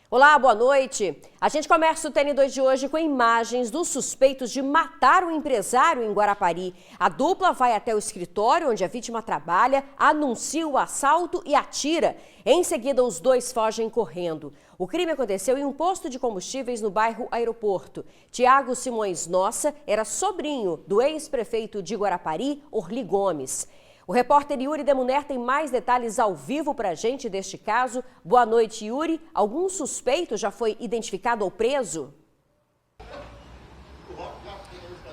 Olá, boa noite. A gente começa o TN2 de hoje com imagens dos suspeitos de matar um empresário em Guarapari. A dupla vai até o escritório onde a vítima trabalha, anuncia o assalto e atira. Em seguida, os dois fogem correndo. O crime aconteceu em um posto de combustíveis no bairro Aeroporto. Tiago Simões Nossa era sobrinho do ex-prefeito de Guarapari, Orli Gomes. O repórter Yuri Demuner tem mais detalhes ao vivo para a gente deste caso. Boa noite, Yuri. Algum suspeito já foi identificado ou preso?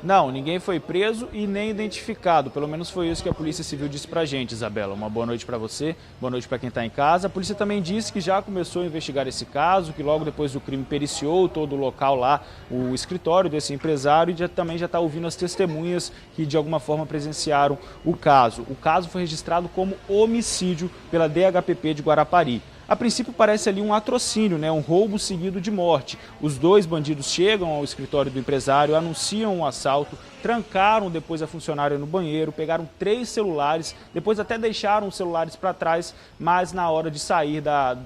Não, ninguém foi preso e nem identificado. Pelo menos foi isso que a Polícia Civil disse pra gente, Isabela. Uma boa noite para você, boa noite para quem está em casa. A polícia também disse que já começou a investigar esse caso, que logo depois do crime periciou todo o local lá, o escritório desse empresário, e também já está ouvindo as testemunhas que de alguma forma presenciaram o caso. O caso foi registrado como homicídio pela DHPP de Guarapari. A princípio parece ali um latrocínio, um roubo seguido de morte. Os dois bandidos chegam ao escritório do empresário, anunciam um assalto, trancaram depois a funcionária no banheiro, pegaram 3 celulares, depois até deixaram os celulares para trás, mas na hora de sair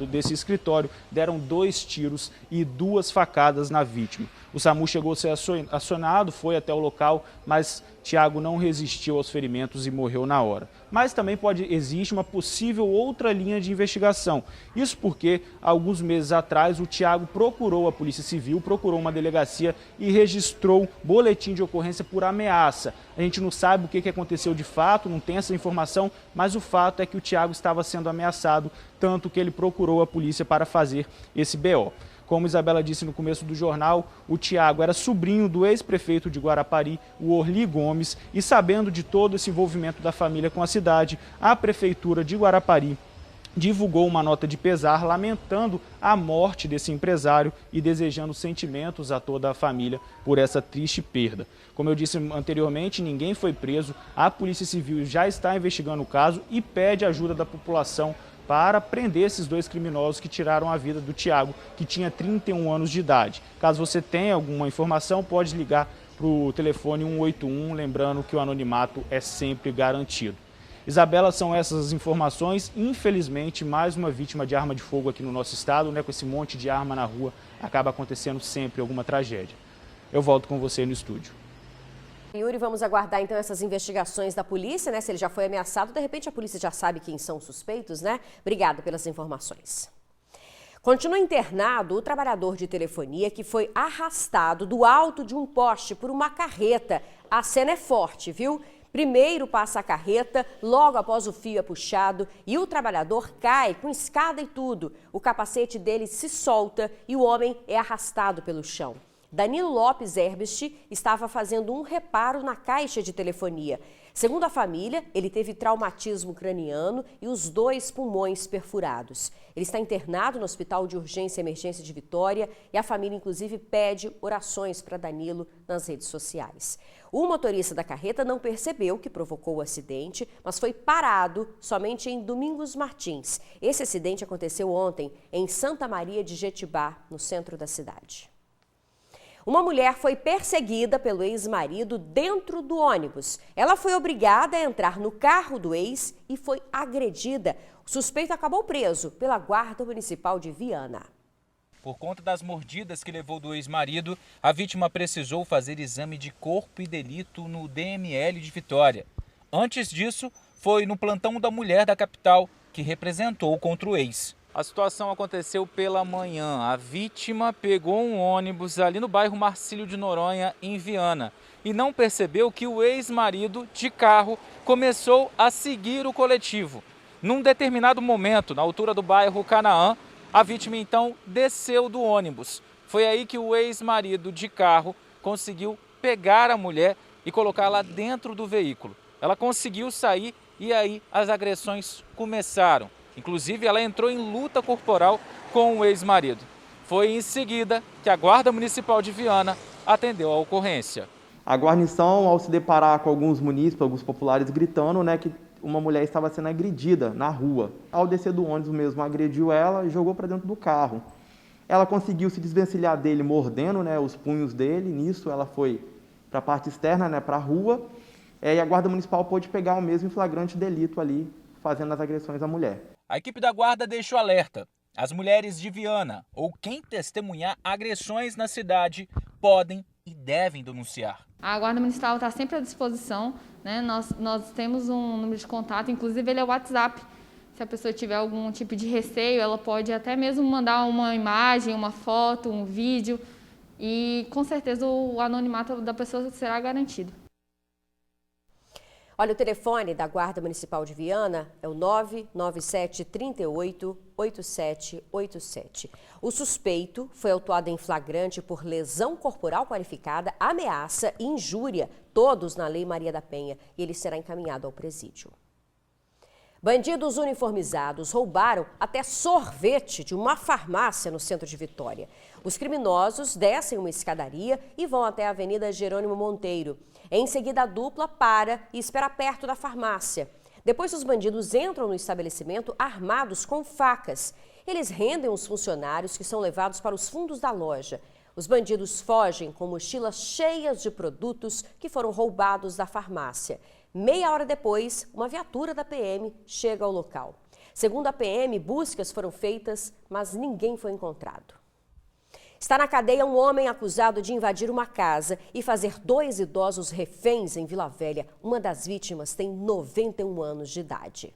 desse escritório deram 2 tiros e 2 facadas na vítima. O SAMU chegou a ser acionado, foi até o local, mas Tiago não resistiu aos ferimentos e morreu na hora. Mas também existe uma possível outra linha de investigação. Isso porque, alguns meses atrás, o Tiago procurou a Polícia Civil, procurou uma delegacia e registrou boletim de ocorrência por ameaça. A gente não sabe o que aconteceu de fato, não tem essa informação, mas o fato é que o Tiago estava sendo ameaçado, tanto que ele procurou a polícia para fazer esse BO. Como Isabela disse no começo do jornal, o Tiago era sobrinho do ex-prefeito de Guarapari, o Orli Gomes, e sabendo de todo esse envolvimento da família com a cidade, a Prefeitura de Guarapari divulgou uma nota de pesar lamentando a morte desse empresário e desejando sentimentos a toda a família por essa triste perda. Como eu disse anteriormente, ninguém foi preso, a Polícia Civil já está investigando o caso e pede ajuda da população para prender esses 2 criminosos que tiraram a vida do Tiago, que tinha 31 anos de idade. Caso você tenha alguma informação, pode ligar para o telefone 181, lembrando que o anonimato é sempre garantido. Isabela, são essas as informações. Infelizmente, mais uma vítima de arma de fogo aqui no nosso estado, com esse monte de arma na rua, acaba acontecendo sempre alguma tragédia. Eu volto com você no estúdio. Yuri, vamos aguardar então essas investigações da polícia, Se ele já foi ameaçado, de repente a polícia já sabe quem são os suspeitos, Obrigada pelas informações. Continua internado o trabalhador de telefonia que foi arrastado do alto de um poste por uma carreta. A cena é forte, viu? Primeiro passa a carreta, logo após o fio é puxado e o trabalhador cai com escada e tudo. O capacete dele se solta e o homem é arrastado pelo chão. Danilo Lopes Herbst estava fazendo um reparo na caixa de telefonia. Segundo a família, ele teve traumatismo craniano e os 2 pulmões perfurados. Ele está internado no Hospital de Urgência e Emergência de Vitória e a família, inclusive, pede orações para Danilo nas redes sociais. O motorista da carreta não percebeu que provocou o acidente, mas foi parado somente em Domingos Martins. Esse acidente aconteceu ontem em Santa Maria de Jetibá, no centro da cidade. Uma mulher foi perseguida pelo ex-marido dentro do ônibus. Ela foi obrigada a entrar no carro do ex e foi agredida. O suspeito acabou preso pela Guarda Municipal de Viana. Por conta das mordidas que levou do ex-marido, a vítima precisou fazer exame de corpo e delito no DML de Vitória. Antes disso, foi no plantão da mulher da capital que representou contra o ex. A situação aconteceu pela manhã. A vítima pegou um ônibus ali no bairro Marcílio de Noronha, em Viana, e não percebeu que o ex-marido, de carro, começou a seguir o coletivo. Num determinado momento, na altura do bairro Canaã, a vítima então desceu do ônibus. Foi aí que o ex-marido, de carro, conseguiu pegar a mulher e colocá-la dentro do veículo. Ela conseguiu sair e aí as agressões começaram. Inclusive, ela entrou em luta corporal com o ex-marido. Foi em seguida que a Guarda Municipal de Viana atendeu a ocorrência. A guarnição, ao se deparar com alguns munícipes, alguns populares gritando, que uma mulher estava sendo agredida na rua. Ao descer do ônibus mesmo, agrediu ela e jogou para dentro do carro. Ela conseguiu se desvencilhar dele, mordendo os punhos dele. Nisso, ela foi para a parte externa, para a rua. E a Guarda Municipal pôde pegar o mesmo em flagrante delito ali, fazendo as agressões à mulher. A equipe da Guarda deixou alerta. As mulheres de Viana ou quem testemunhar agressões na cidade podem e devem denunciar. A Guarda Municipal está sempre à disposição, né? Nós temos um número de contato, inclusive ele é o WhatsApp. Se a pessoa tiver algum tipo de receio, ela pode até mesmo mandar uma imagem, uma foto, um vídeo e com certeza o anonimato da pessoa será garantido. Olha, o telefone da Guarda Municipal de Viana é o 997 38 8787. O suspeito foi autuado em flagrante por lesão corporal qualificada, ameaça e injúria, todos na Lei Maria da Penha, e ele será encaminhado ao presídio. Bandidos uniformizados roubaram até sorvete de uma farmácia no centro de Vitória. Os criminosos descem uma escadaria e vão até a Avenida Jerônimo Monteiro. Em seguida, a dupla para e espera perto da farmácia. Depois, os bandidos entram no estabelecimento armados com facas. Eles rendem os funcionários que são levados para os fundos da loja. Os bandidos fogem com mochilas cheias de produtos que foram roubados da farmácia. Meia hora depois, uma viatura da PM chega ao local. Segundo a PM, buscas foram feitas, mas ninguém foi encontrado. Está na cadeia um homem acusado de invadir uma casa e fazer 2 idosos reféns em Vila Velha. Uma das vítimas tem 91 anos de idade.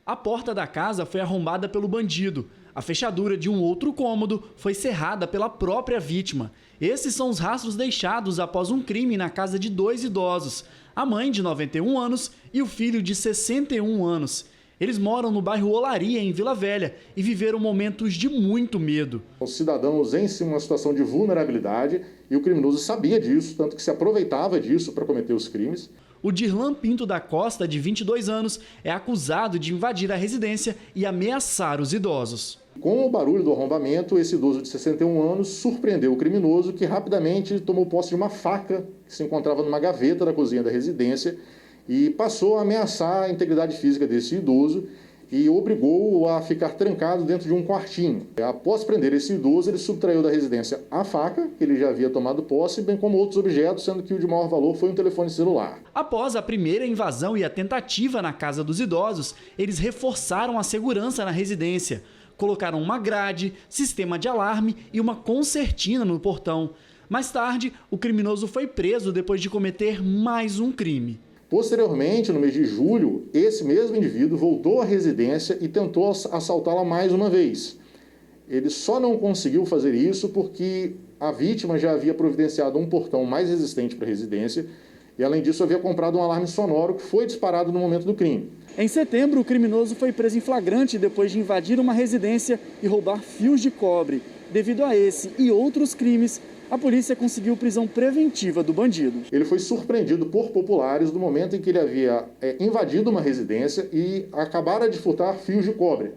A porta da casa foi arrombada pelo bandido. A fechadura de um outro cômodo foi cerrada pela própria vítima. Esses são os rastros deixados após um crime na casa de 2 idosos. A mãe, de 91 anos, e o filho, de 61 anos. Eles moram no bairro Olaria, em Vila Velha, e viveram momentos de muito medo. Os cidadãos em uma situação de vulnerabilidade, e o criminoso sabia disso, tanto que se aproveitava disso para cometer os crimes. O Dirlan Pinto da Costa, de 22 anos, é acusado de invadir a residência e ameaçar os idosos. Com o barulho do arrombamento, esse idoso de 61 anos surpreendeu o criminoso, que rapidamente tomou posse de uma faca que se encontrava numa gaveta da cozinha da residência e passou a ameaçar a integridade física desse idoso e obrigou-o a ficar trancado dentro de um quartinho. Após prender esse idoso, ele subtraiu da residência a faca, que ele já havia tomado posse, bem como outros objetos, sendo que o de maior valor foi um telefone celular. Após a primeira invasão e a tentativa na casa dos idosos, eles reforçaram a segurança na residência. Colocaram uma grade, sistema de alarme e uma concertina no portão. Mais tarde, o criminoso foi preso depois de cometer mais um crime. Posteriormente, no mês de julho, esse mesmo indivíduo voltou à residência e tentou assaltá-la mais uma vez. Ele só não conseguiu fazer isso porque a vítima já havia providenciado um portão mais resistente para a residência e, além disso, havia comprado um alarme sonoro que foi disparado no momento do crime. Em setembro, o criminoso foi preso em flagrante depois de invadir uma residência e roubar fios de cobre. Devido a esse e outros crimes, a polícia conseguiu prisão preventiva do bandido. Ele foi surpreendido por populares no momento em que ele havia invadido uma residência e acabara de furtar fios de cobre.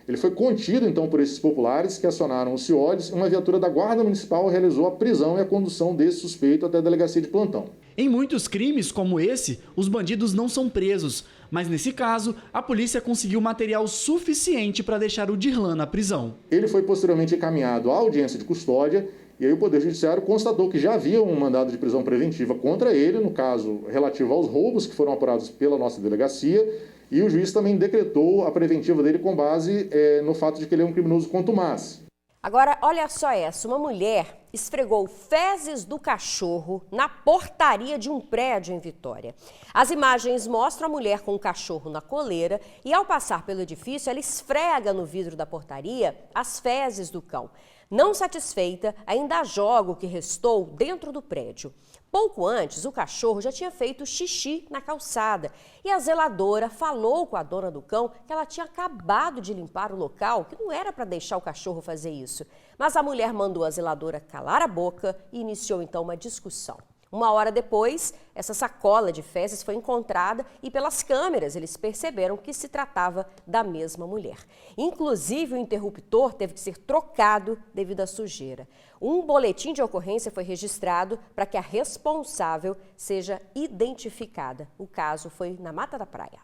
Ele foi contido, então, por esses populares que acionaram os CIODs. Uma viatura da Guarda Municipal realizou a prisão e a condução desse suspeito até a delegacia de plantão. Em muitos crimes como esse, os bandidos não são presos, mas nesse caso, a polícia conseguiu material suficiente para deixar o Dirlan na prisão. Ele foi posteriormente encaminhado à audiência de custódia e aí o Poder Judiciário constatou que já havia um mandado de prisão preventiva contra ele, no caso relativo aos roubos que foram apurados pela nossa delegacia, e o juiz também decretou a preventiva dele com base no fato de que ele é um criminoso contumaz. Agora, olha só essa, uma mulher esfregou fezes do cachorro na portaria de um prédio em Vitória. As imagens mostram a mulher com o cachorro na coleira e, ao passar pelo edifício, ela esfrega no vidro da portaria as fezes do cão. Não satisfeita, ainda joga o que restou dentro do prédio. Pouco antes, o cachorro já tinha feito xixi na calçada e a zeladora falou com a dona do cão que ela tinha acabado de limpar o local, que não era para deixar o cachorro fazer isso. Mas a mulher mandou a zeladora calar a boca e iniciou então uma discussão. Uma hora depois, essa sacola de fezes foi encontrada e pelas câmeras eles perceberam que se tratava da mesma mulher. Inclusive, o interruptor teve que ser trocado devido à sujeira. Um boletim de ocorrência foi registrado para que a responsável seja identificada. O caso foi na Mata da Praia.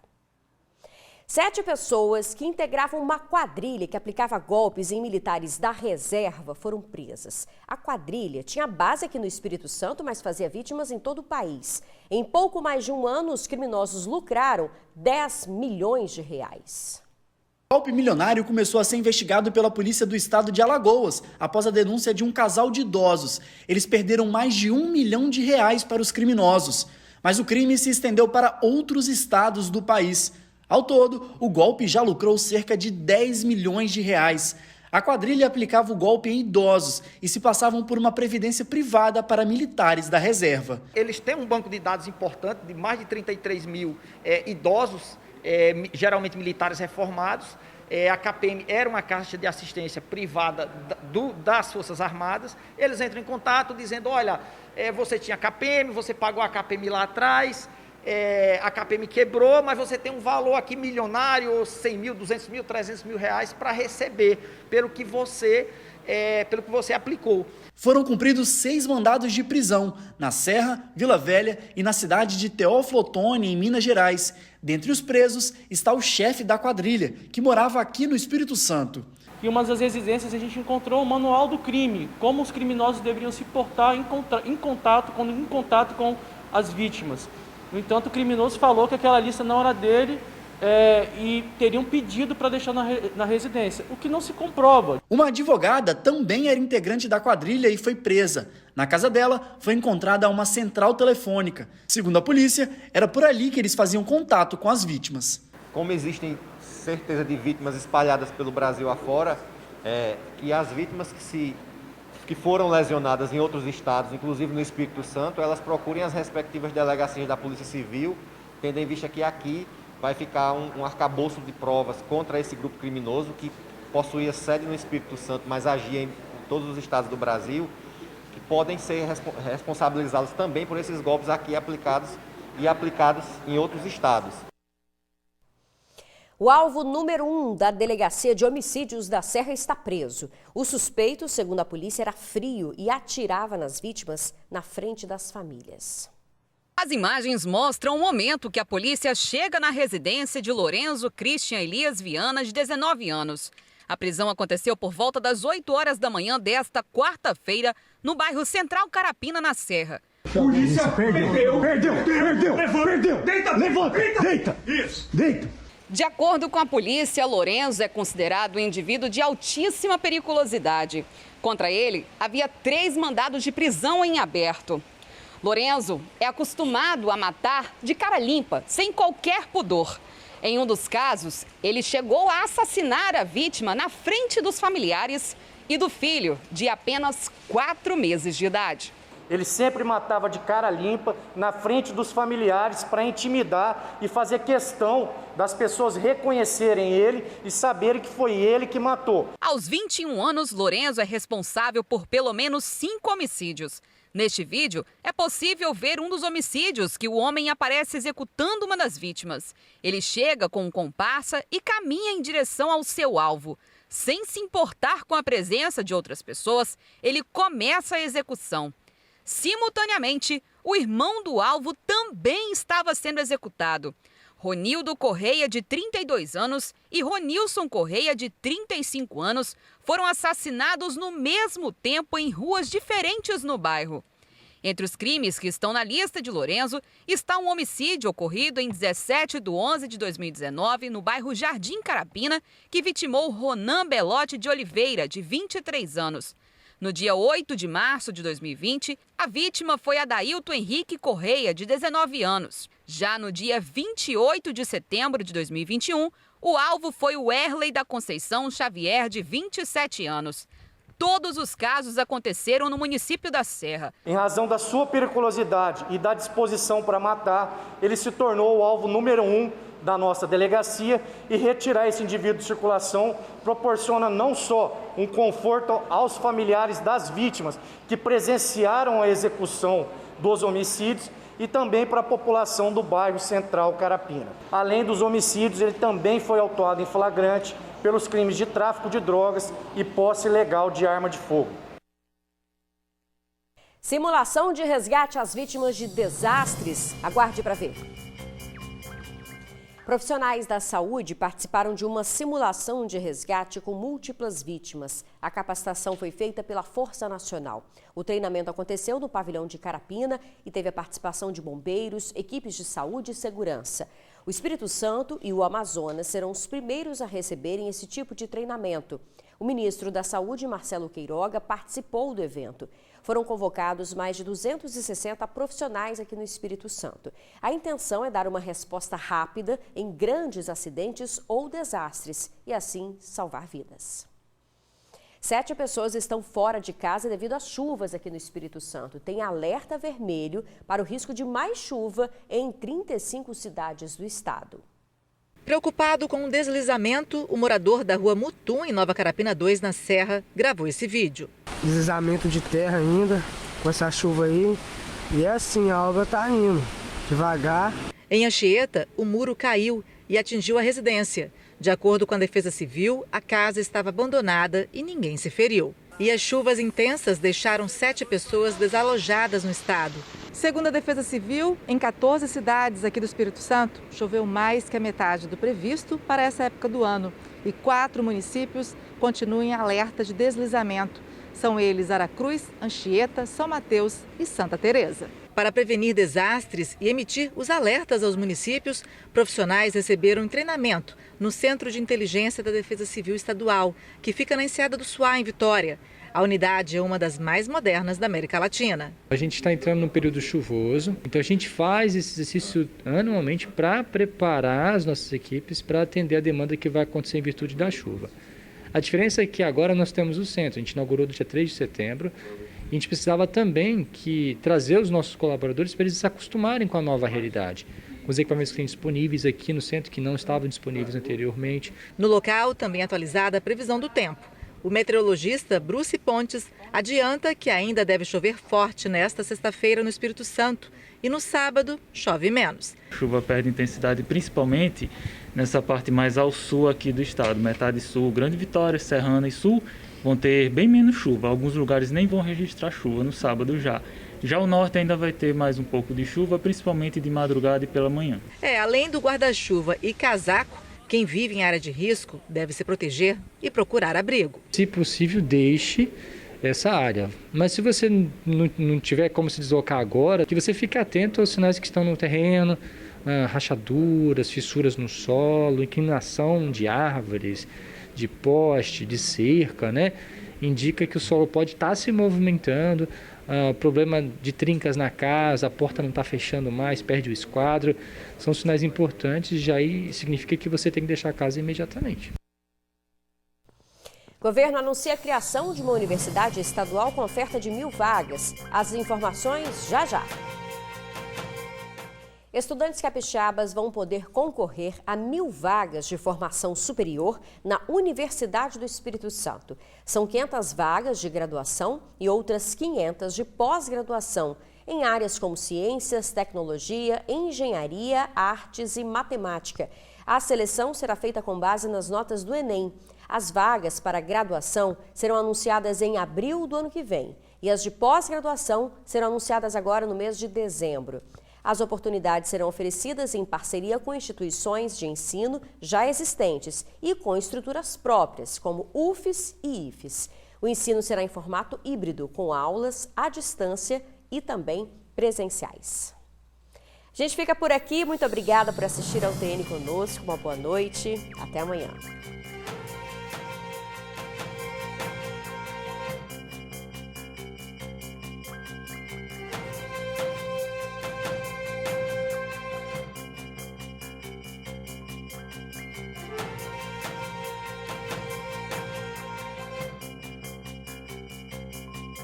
7 pessoas que integravam uma quadrilha que aplicava golpes em militares da reserva foram presas. A quadrilha tinha base aqui no Espírito Santo, mas fazia vítimas em todo o país. Em pouco mais de um ano, os criminosos lucraram 10 milhões de reais. O golpe milionário começou a ser investigado pela polícia do estado de Alagoas, após a denúncia de um casal de idosos. Eles perderam mais de R$1 milhão para os criminosos. Mas o crime se estendeu para outros estados do país. Ao todo, o golpe já lucrou cerca de R$10 milhões. A quadrilha aplicava o golpe em idosos e se passavam por uma previdência privada para militares da reserva. Eles têm um banco de dados importante de mais de 33 mil idosos, geralmente militares reformados. A KPM era uma caixa de assistência privada das Forças Armadas. Eles entram em contato dizendo, olha, você tinha KPM, você pagou a KPM lá atrás, a KPM quebrou, mas você tem um valor aqui milionário, 100 mil, 200 mil, 300 mil reais para receber pelo que você aplicou. Foram cumpridos 6 mandados de prisão na Serra, Vila Velha e na cidade de Teófilo Otoni, em Minas Gerais. Dentre os presos está o chefe da quadrilha, que morava aqui no Espírito Santo. Em uma das residências a gente encontrou o manual do crime, como os criminosos deveriam se portar em contato com as vítimas. No entanto, o criminoso falou que aquela lista não era dele e teria um pedido para deixar na residência, o que não se comprova. Uma advogada também era integrante da quadrilha e foi presa. Na casa dela foi encontrada uma central telefônica. Segundo a polícia, era por ali que eles faziam contato com as vítimas. Como existem certeza de vítimas espalhadas pelo Brasil afora, que as vítimas que foram lesionadas em outros estados, inclusive no Espírito Santo, elas procurem as respectivas delegacias da Polícia Civil, tendo em vista que aqui vai ficar um arcabouço de provas contra esse grupo criminoso que possuía sede no Espírito Santo, mas agia em todos os estados do Brasil, que podem ser responsabilizados também por esses golpes aqui aplicados em outros estados. O alvo número 1 da Delegacia de Homicídios da Serra está preso. O suspeito, segundo a polícia, era frio e atirava nas vítimas na frente das famílias. As imagens mostram o momento que a polícia chega na residência de Lorenzo Christian Elias Viana, de 19 anos. A prisão aconteceu por volta das 8 horas da manhã desta quarta-feira, no bairro Central Carapina, na Serra. Polícia, perdeu. Deita. Isso. Deita. De acordo com a polícia, Lorenzo é considerado um indivíduo de altíssima periculosidade. Contra ele, havia 3 mandados de prisão em aberto. Lorenzo é acostumado a matar de cara limpa, sem qualquer pudor. Em um dos casos, ele chegou a assassinar a vítima na frente dos familiares e do filho, de apenas 4 meses de idade. Ele sempre matava de cara limpa, na frente dos familiares, para intimidar e fazer questão das pessoas reconhecerem ele e saberem que foi ele que matou. Aos 21 anos, Lorenzo é responsável por pelo menos 5 homicídios. Neste vídeo, é possível ver um dos homicídios que o homem aparece executando uma das vítimas. Ele chega com um comparsa e caminha em direção ao seu alvo. Sem se importar com a presença de outras pessoas, ele começa a execução. Simultaneamente, o irmão do alvo também estava sendo executado. Ronildo Correia, de 32 anos, e Ronilson Correia, de 35 anos, foram assassinados no mesmo tempo em ruas diferentes no bairro. Entre os crimes que estão na lista de Lorenzo está um homicídio ocorrido em 17/11/2019 no bairro Jardim Carapina, que vitimou Ronan Belotti de Oliveira, de 23 anos. No dia 8 de março de 2020, a vítima foi Adailton Henrique Correia, de 19 anos. Já no dia 28 de setembro de 2021, o alvo foi o Erley da Conceição Xavier, de 27 anos. Todos os casos aconteceram no município da Serra. Em razão da sua periculosidade e da disposição para matar, ele se tornou o alvo número 1 da nossa delegacia, e retirar esse indivíduo de circulação proporciona não só um conforto aos familiares das vítimas que presenciaram a execução dos homicídios, e também para a população do bairro Central Carapina. Além dos homicídios, ele também foi autuado em flagrante pelos crimes de tráfico de drogas e posse ilegal de arma de fogo. Simulação de resgate às vítimas de desastres. Aguarde para ver. Profissionais da saúde participaram de uma simulação de resgate com múltiplas vítimas. A capacitação foi feita pela Força Nacional. O treinamento aconteceu no pavilhão de Carapina e teve a participação de bombeiros, equipes de saúde e segurança. O Espírito Santo e o Amazonas serão os primeiros a receberem esse tipo de treinamento. O ministro da Saúde, Marcelo Queiroga, participou do evento. Foram convocados mais de 260 profissionais aqui no Espírito Santo. A intenção é dar uma resposta rápida em grandes acidentes ou desastres e, assim, salvar vidas. 7 pessoas estão fora de casa devido às chuvas aqui no Espírito Santo. Tem alerta vermelho para o risco de mais chuva em 35 cidades do estado. Preocupado com um deslizamento, o morador da rua Mutum, em Nova Carapina 2, na Serra, gravou esse vídeo. Deslizamento de terra ainda, com essa chuva aí. E é assim, a obra está indo, devagar. Em Anchieta, o muro caiu e atingiu a residência. De acordo com a Defesa Civil, a casa estava abandonada e ninguém se feriu. E as chuvas intensas deixaram 7 pessoas desalojadas no estado. Segundo a Defesa Civil, em 14 cidades aqui do Espírito Santo, choveu mais que a metade do previsto para essa época do ano. E 4 municípios continuam em alerta de deslizamento. São eles Aracruz, Anchieta, São Mateus e Santa Teresa. Para prevenir desastres e emitir os alertas aos municípios, profissionais receberam treinamento no Centro de Inteligência da Defesa Civil Estadual, que fica na Enseada do Suá, em Vitória. A unidade é uma das mais modernas da América Latina. A gente está entrando num período chuvoso, então a gente faz esse exercício anualmente para preparar as nossas equipes para atender a demanda que vai acontecer em virtude da chuva. A diferença é que agora nós temos o centro, a gente inaugurou no dia 3 de setembro, e a gente precisava também trazer os nossos colaboradores para eles se acostumarem com a nova realidade, com os equipamentos que têm disponíveis aqui no centro, que não estavam disponíveis anteriormente. No local, também atualizada a previsão do tempo. O meteorologista Bruce Pontes adianta que ainda deve chover forte nesta sexta-feira no Espírito Santo e no sábado chove menos. A chuva perde intensidade principalmente nessa parte mais ao sul aqui do estado, metade sul, Grande Vitória, Serrana e Sul vão ter bem menos chuva. Alguns lugares nem vão registrar chuva no sábado já. Já o norte ainda vai ter mais um pouco de chuva, principalmente de madrugada e pela manhã. Além do guarda-chuva e casaco, quem vive em área de risco deve se proteger e procurar abrigo. Se possível, deixe essa área. Mas se você não tiver como se deslocar agora, que você fique atento aos sinais que estão no terreno, rachaduras, fissuras no solo, inclinação de árvores, de poste, de cerca, né? Indica que o solo pode estar se movimentando, problema de trincas na casa, a porta não está fechando mais, perde o esquadro. São sinais importantes, já aí significa que você tem que deixar a casa imediatamente. O governo anuncia a criação de uma universidade estadual com oferta de 1.000 vagas. As informações já. Estudantes capixabas vão poder concorrer a 1.000 vagas de formação superior na Universidade do Espírito Santo. São 500 vagas de graduação e outras 500 de pós-graduação em áreas como ciências, tecnologia, engenharia, artes e matemática. A seleção será feita com base nas notas do Enem. As vagas para graduação serão anunciadas em abril do ano que vem e as de pós-graduação serão anunciadas agora no mês de dezembro. As oportunidades serão oferecidas em parceria com instituições de ensino já existentes e com estruturas próprias, como UFES e IFES. O ensino será em formato híbrido, com aulas à distância e também presenciais. A gente fica por aqui. Muito obrigada por assistir ao TN conosco. Uma boa noite. Até amanhã.